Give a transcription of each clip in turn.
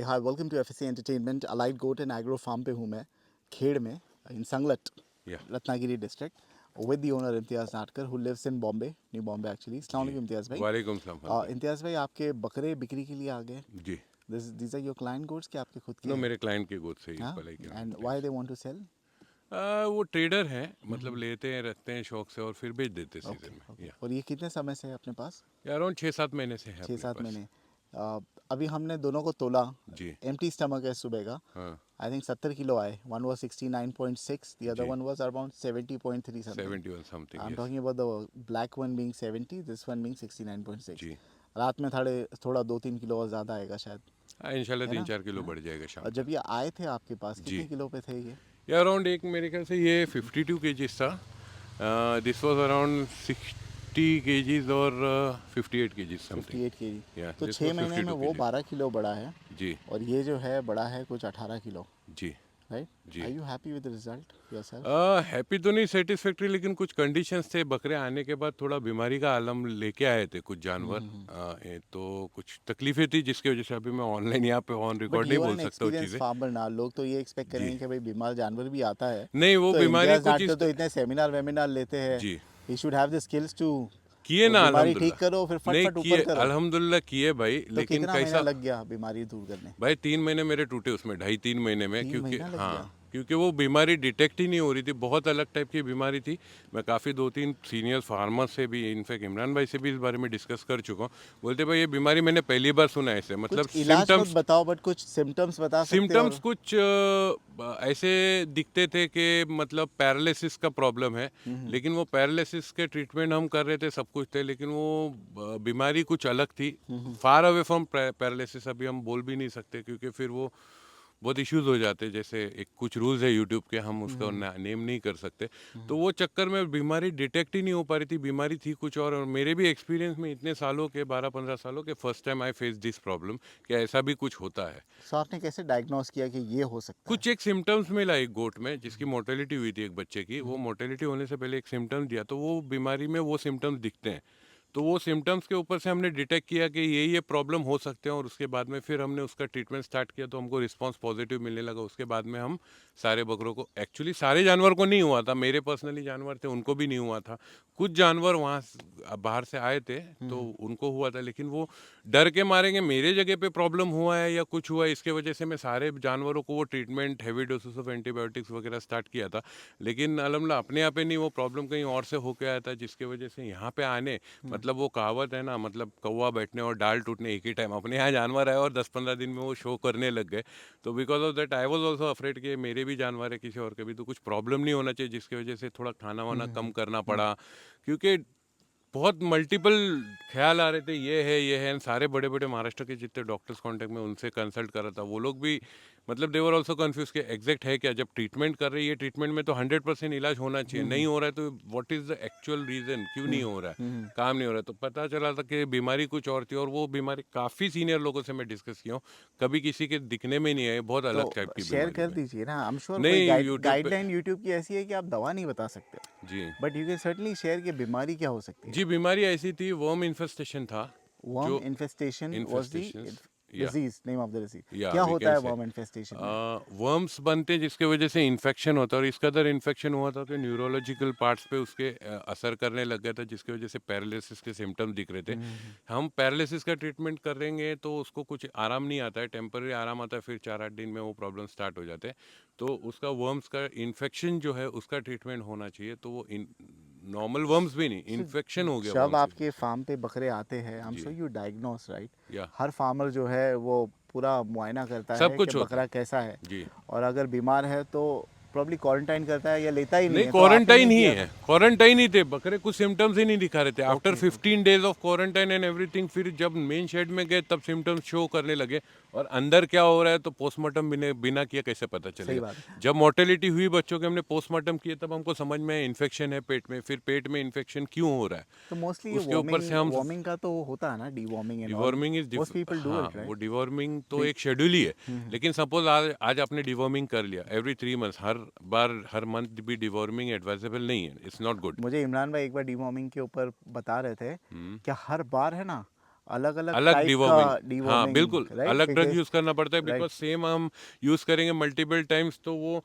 Hi welcome to FSC entertainment. Allied goat and agro farm पे हूँ मैं, खेड़ में, in Sangalat, Ratnagiri district, with the owner Imtiaz Natkar who lives in Bombay, new Bombay actually. अस्सलाम वालेकुम इम्तियाज़ भाई। वालेकुम सलाम। इम्तियाज़ भाई, आपके बकरे बिक्री के लिए आ गए? जी। These are your client goats कि आपके खुद के नो, हैं? मेरे क्लाइंट के गोद से ही हाँ, पलाई के and why they want to sell? वो ट्रेडर हैं, मतलब लेते हैं, रखते हैं शौक से और फिर बेच देते हैं ओके सीजन में। ओके। और ये कितने समय से है अपने पास? अराउंड 6-7 महीने से है छः अपने सात पास। महीने अभी हमने दोनों को तोला, जी। एम्प्टी स्टमक है सुबह का। हाँ। आई थिंक 70 किलो आए। वन वाज 69.6, द अदर जी। One was around 70.3 something. 71 something, I'm yes. talking about the black one being 70, this one being 69.6. जी। रात में थोड़ा 2-3 किलो और ज़्यादा आएगा शायद, हाँ, इंशाल्लाह है ना? 3-4 किलो हाँ। बढ़ जाएगा शाम और जब तक। ये आए थे आपके पास जी। कितने किलो पे थे ये? अराउंड एक मेरे ख्याल से ये 52 केजीज था। दिस वाज अराउंड 60 केजीज और 58 केजीज समथिंग। 58 केजी। या तो दिस 6 वाज महीने में 52 वो केजीज। 12 किलो बढ़ा है, जी। और ये जो है बड़ा है कुछ 18 किलो, जी। राइट? जी। Are you happy with the result yourself? Happy तो नहीं, सेटिस्फैक्ट्री, लेकिन कुछ कंडीशंस थे। बकरे आने के बाद थोड़ा बीमारी का आलम लेके आए थे कुछ जानवर। तो कुछ तकलीफें थी जिसकी वजह से अभी मैं ऑनलाइन यहाँ पे ऑन बट रिकॉर्ड नहीं यू आर बोल एन सकता वो एक्सपीरियंस चीज़ें। फार्मर ना, लोग तो ये एक्सपेक्ट जी। करेंगे कि भाई बीमार जानवर भी आता है नहीं, वो तो बीमारी इम्तियाज़ कुछ नाटकर इस तो इतने सेमिनार वेमिनार लेते हैं, जी। He should have the skills to किए वो ना, बीमारी ठीक अल्हम्दुलिल्लाह। करो फिर नहीं फटफट ऊपर किए, करो। अल्हम्दुलिल्लाह किए भाई, तो लेकिन कितना महीना कैसा। लग गया बीमारी दूर करने? भाई 3 महीने मेरे टूटे उसमें, 2.5-3 महीने में, 3 क्योंकि महीना लग हाँ, गया? क्योंकि वो बीमारी डिटेक्ट ही नहीं हो रही थी। बहुत अलग टाइप की बीमारी थी। मैं काफ़ी 2-3 सीनियर फार्मर से भी, इनफैक्ट इमरान भाई से भी इस बारे में डिस्कस कर चुका हूँ। बोलते भाई ये बीमारी मैंने पहली बार सुना है ऐसे, मतलब कुछ इलाज मत सिम्टम्स। बताओ बट कुछ सिम्टम्स बता सकते हो? सिम्टम्स और कुछ ऐसे दिखते थे कि मतलब पैरालिसिस का प्रॉब्लम है, लेकिन वो पैरालिसिस के ट्रीटमेंट हम कर रहे थे, सब कुछ थे, लेकिन वो बीमारी कुछ अलग थी। फार अवे फ्रॉम पैरालिसिस अभी हम बोल भी नहीं सकते, क्योंकि फिर वो बहुत इश्यूज हो जाते हैं। जैसे एक कुछ रूल्स है यूट्यूब के, हम उसका नेम नहीं कर सकते। तो वो चक्कर में बीमारी डिटेक्ट ही नहीं हो पा रही थी, बीमारी थी कुछ और मेरे भी एक्सपीरियंस में इतने सालों के, 12-15 सालों के, first time I face this problem कि ऐसा भी कुछ होता है। सो आपने कैसे डायग्नोस किया कि ये हो सकता है? कुछ एक सिम्टम्स मिला एक गोट में, जिसकी मोर्टेलिटी हुई थी एक बच्चे की। वो मोर्टेलिटी होने से पहले एक सिम्टम्स दिया, तो वो बीमारी में वो सिम्टम्स दिखते हैं। तो वो सिम्टम्स के ऊपर से हमने डिटेक्ट किया कि ये प्रॉब्लम हो सकते हैं, और उसके बाद में फिर हमने उसका ट्रीटमेंट स्टार्ट किया, तो हमको रिस्पांस पॉजिटिव मिलने लगा। उसके बाद में हम सारे बकरों को, एक्चुअली सारे जानवर को नहीं हुआ था, मेरे पर्सनली जानवर थे उनको भी नहीं हुआ था। कुछ जानवर वहाँ बाहर से आए थे तो उनको हुआ था, लेकिन वो डर के मारेंगे मेरे जगह पे प्रॉब्लम हुआ है या कुछ हुआ है, इसके वजह से मैं सारे जानवरों को वो treatment, heavy doses of antibiotics वगैरह स्टार्ट किया था। लेकिन अल्हम्दुलिल्लाह अपने आप ही नहीं, वो प्रॉब्लम कहीं और से होके आया था, जिसकी वजह से यहाँ पे आने, मतलब वो कहावत है ना, मतलब कौवा बैठने और डाल टूटने एक ही टाइम, अपने यहाँ जानवर आए और 10-15 दिन में वो शो करने लग गए। तो because of that I was also afraid कि मेरे भी जानवर है, किसी और के भी, तो कुछ प्रॉब्लम नहीं होना चाहिए, जिसकी वजह से थोड़ा खाना वाना कम करना पड़ा। क्योंकि बहुत मल्टीपल ख्याल आ रहे थे, ये है। सारे बड़े बड़े महाराष्ट्र के जितने डॉक्टर्स कांटेक्ट में, उनसे कंसल्ट कर रहा था, वो लोग भी मतलब दे वर ऑल्सो कंफ्यूज कि एग्जैक्ट है क्या। जब ट्रीटमेंट कर रही है, ट्रीटमेंट में तो 100% इलाज होना चाहिए, नहीं हो रहा है तो what is the actual reason, क्यों नहीं हो रहा है, काम नहीं हो रहा है। तो पता चला था कि बीमारी कुछ और थी, और वो बीमारी काफ़ी सीनियर लोगों से मैं डिस्कस किया हूँ, कभी किसी के दिखने में नहीं आई, बहुत अलग टाइप तो की शेयर बीमारी कर में। दीजिए ना। आई एम श्योर कोई नहीं, यूट्यूब पे। गाइडलाइन यूट्यूब की ऐसी है कि आप दवा नहीं बता सकते, जी। But you can certainly share कि बीमारी क्या हो सकती है। जी, बीमारी ऐसी थी, वर्म इन्फेस्टेशन था। वर्म जो इन्फेस्टेशन वाज द इन्फेस्टेशंस, या disease, name of the disease. या क्या वी होता कैन है से वर्म इन्फेस्टेशन में? वर्म्स बनते हैं, जिसके वजह से इन्फेक्शन होता है, और इस कदर इन्फेक्शन हुआ था कि न्यूरोलॉजिकल पार्ट्स पे उसके असर करने लग गया था, जिसकी वजह से पैरालिसिस के सिम्टम्स दिख रहे थे। हम पैरालिसिस का ट्रीटमेंट कर रहेंगे तो उसको कुछ आराम नहीं आता है, टेम्पररी आराम आता है, फिर 4-8 दिन में वो प्रॉब्लम स्टार्ट हो जाते हैं। तो उसका वर्म्स का इन्फेक्शन जो है उसका ट्रीटमेंट होना चाहिए। तो वो नॉर्मल वर्म्स भी नहीं, So, इन्फेक्शन हो गया जब वर्म्स की आपके वजह फार्म पे बकरे आते हैं, I am say. Sure you diagnose, right? जी, या हर फार्मर जो है वो पूरा मुआयना करता सब है कि कुछ होता बकरा है। कैसा है, जी। और अगर बीमार है तो प्रॉब्ली क्वारंटाइन करता है या लेता ही नहीं नहीं, है। तो आपने क्वारंटाइन नहीं ही किया है, था? क्वारंटाइन ही थे बकरे, कुछ सिम्टम्स ही नहीं दिखा रहे थे। After okay okay. 15 days of quarantine and everything, फिर जब मेन शेड में गए तब सिम्टम्स शो करने लगे। और अंदर क्या हो रहा है तो पोस्टमार्टम बिना किए कैसे पता सही चलेगा। बात है। जब मोर्टेलिटी हुई बच्चों के, हमने पोस्टमार्टम किए, तब हमको समझ में इन्फेक्शन है पेट में। फिर पेट में इन्फेक्शन क्यों हो रहा है, तो मोस्टली ये उसके ऊपर से वार्मिंग हम वार्मिंग का तो होता है ना, D warming and all. Deworming is most people do हाँ, इट, वो राइट? डिवॉर्मिंग तो एक शेड्यूल ही है। लेकिन सपोज आज आपने डिवॉर्मिंग कर लिया, एवरी 3 मंथ्स, हर बार हर मंथ भी डिवॉर्मिंग एडवाइजेबल नहीं है, इट्स नॉट गुड। मुझे इमरान भाई एक बार डी वार्मिंग के ऊपर बता रहे थे कि हर बार है ना, अलग अलग अलग टाइप डिवॉर्मिंग, का हाँ डिवॉर्मिंग, बिल्कुल राइट, अलग ड्रग बिकॉज यूज करना पड़ता है, बिकॉज राइट, सेम हम यूज करेंगे मल्टीपल टाइम्स तो वो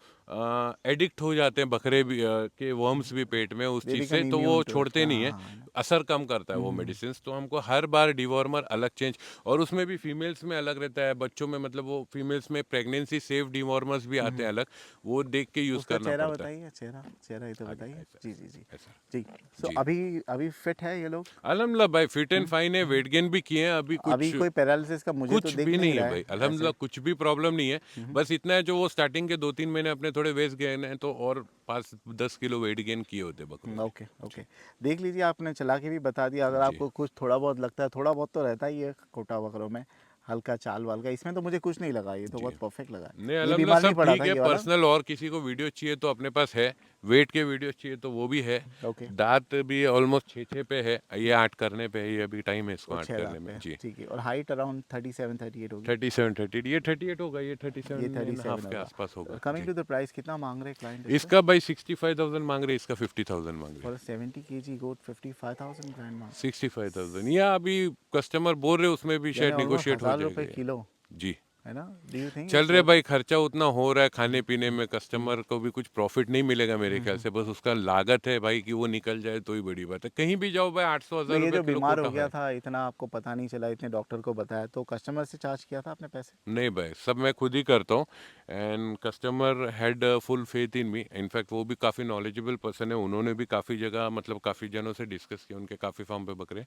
एडिक्ट हो जाते हैं बकरे भी के वर्म्स भी पेट में उस दे चीज बिकम से, तो इम्यून वो टू इट, छोड़ते नहीं है, हाँ। असर कम करता है वो मेडिसिन। तो हमको हर बार डिवॉर्मर अलग चेंज, और उसमें भी फीमेल्स में अलग रहता है, बच्चों में मतलब वो फीमेल्स में प्रेगनेंसी सेफ डिवॉर्मर्स भी आते हैं अलग, वो देख के यूज उसका करना चेहरा पड़ता है। बताइए, चेहरा चेहरा ही तो आगे बताइए। ऐसा जी जी जी ऐसा जी। सो जी अभी अभी फिट है ये लोग? अल्हम्दुलिल्लाह भाई, फिट एंड फाइन है, वेट गेन भी किए हैं, अभी अभी कुछ कोई पैरालिसिस का मुझे तो कुछ दिख भी नहीं नहीं है रहा भाई, है ऐसे। अल्हम्दुलिल्लाह कुछ भी प्रॉब्लम नहीं है। बस इतना है, जो वो स्टार्टिंग के 2-3 महीने अपने थोड़े वेस्ट गेन है, तो और 5-10 किलो वेट गेन किए होते बकरों ने। ओके ओके, देख लीजिए, आपने चला के भी बता दिया। अगर जी आपको कुछ थोड़ा बहुत लगता है, थोड़ा बहुत तो रहता ही है कोटा बकरों में, हल्का चाल वाल का, इसमें तो मुझे कुछ नहीं लगा, ये तो जी, बहुत परफेक्ट लगा नहीं है। ये अल्हम्दुलिल्लाह बीमार नहीं सब पड़ा ठीक था है। ये वाला? पर्सनल और किसी को वीडियो चाहिए तो अपने पास है, वेट के वीडियो चाहिए तो वो भी है। ओके। दांत भी ऑलमोस्ट 6-6 पे है, ये 8 करने पे है, ये अभी टाइम है इसको वो 8 6 दांत करने में। पे है, जी ठीक है। और हाइट अराउंड 37-38 होगी? 37-38, ये 38 होगा, ये ये 37 एंड 37 हाफ के होगा। आसपास होगा कमिंग जी। टू द प्राइस, कितना मांग रहे क्लाइंट इस पे? इसका भाई 65,000 मांग रहे, इसका 50,000 मांग रहे। फॉर 70 kg गोट 55,000 ग्रैंड मांग, 65,000, या अभी कस्टमर बोल रहे उसमें भी यानी शायद ऑलमोस्ट निगोशिएट हो 1,000 रुपये जाएगा। किलो, जी है ना? डू यू थिंक चल इट्स रहे वर्थ भाई, इट? खर्चा उतना हो रहा है खाने पीने में, कस्टमर को भी कुछ प्रॉफिट नहीं मिलेगा मेरे ख्याल से, बस उसका लागत है भाई कि वो निकल जाए तो ही बड़ी बात है। कहीं भी जाओ भाई, 800-1000 नहीं, ये रुपए जो किलो बीमार हो कोटा गया है। था, इतना आपको पता नहीं चला, इतने डॉक्टर को बताया, तो कस्टमर से चार्ज किया था आपने पैसे? नहीं भाई, सब मैं खुद ही करता हूँ, and customer had full faith in me. In fact वो भी काफ़ी नॉलेजेबल पर्सन है, उन्होंने भी काफ़ी जगह मतलब काफ़ी जनों से डिस्कस किया, उनके काफ़ी फार्म पे बकरे,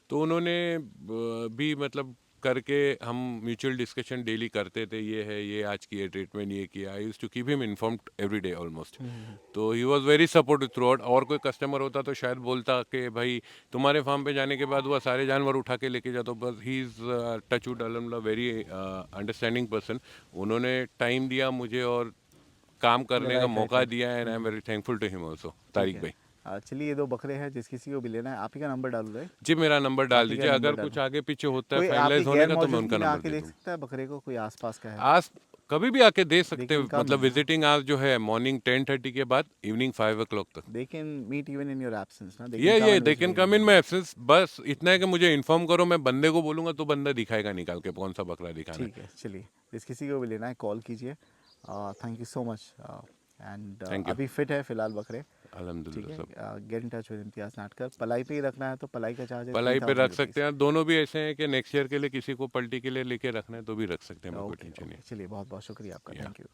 तो उन्होंने भी मतलब करके, हम म्यूचुअल डिस्कशन डेली करते थे, ये है, ये आज की ट्रीटमेंट, ये किया। I used to keep him informed every day almost. तो he was very supportive throughout. और कोई कस्टमर होता तो शायद बोलता कि भाई तुम्हारे फार्म पे जाने के बाद वह सारे जानवर उठा के लेके जाता, बस ही इज़ टच वुड अल्हम्दुलिल्लाह वेरी अंडरस्टैंडिंग पर्सन। उन्होंने टाइम दिया मुझे और काम करने का राइट राइट मौका राइट। दिया, and I am very thankful to him also, ठीक तारिक है। भाई। चलिए, ये 2 बकरे हैं, जिस किसी को भी लेना है, आप ही का नंबर डालूँ, राइट? जी मेरा नंबर आप डाल ही का दीजिए, नंबर अगर डालूँ। कुछ आगे पीछे होता है कोई आपकी फाइनलाइज होने गैर का तो मैं मौजूदगी उनका में नंबर आके दे देख दूँ। सकता है बकरे को, कोई आसपास का है? आज कभी भी आके दे दे सकते कैन हैं, कम, मतलब है ना? विजिटिंग आवर्स जो है मॉर्निंग 10:30 के बाद इवनिंग 5 o'clock तक। They can meet even in your absence ना, दे कैन कम ये and they visit can in come in your. My absence, बस इतना है कि मुझे इन्फॉर्म करो, मैं बंदे को बोलूंगा तो बंदा दिखाएगा निकाल के कौन सा बकरा दिखाना ठीक है, चलिए, जिस किसी को भी लेना है कॉल कीजिए। Thank you so much. End है। Thank you. अभी फिट है फिलहाल बकरे, ठीक अल्हम्दुलिल्लाह है। सब get in touch with Imtiaz Natkar. पलाई पे ही रखना है तो पलाई का चार्ज है थ्री पलाई पे थाउजेंड रख सकते रुपीज़ हैं, दोनों भी ऐसे हैं कि नेक्स्ट ईयर के लिए किसी को पल्टी के लिए लेके रखना है तो भी रख सकते हैं, हमें कोई ओके टेंशन ओके, चलिए, बहुत बहुत शुक्रिया आपका, नहीं। Thank you.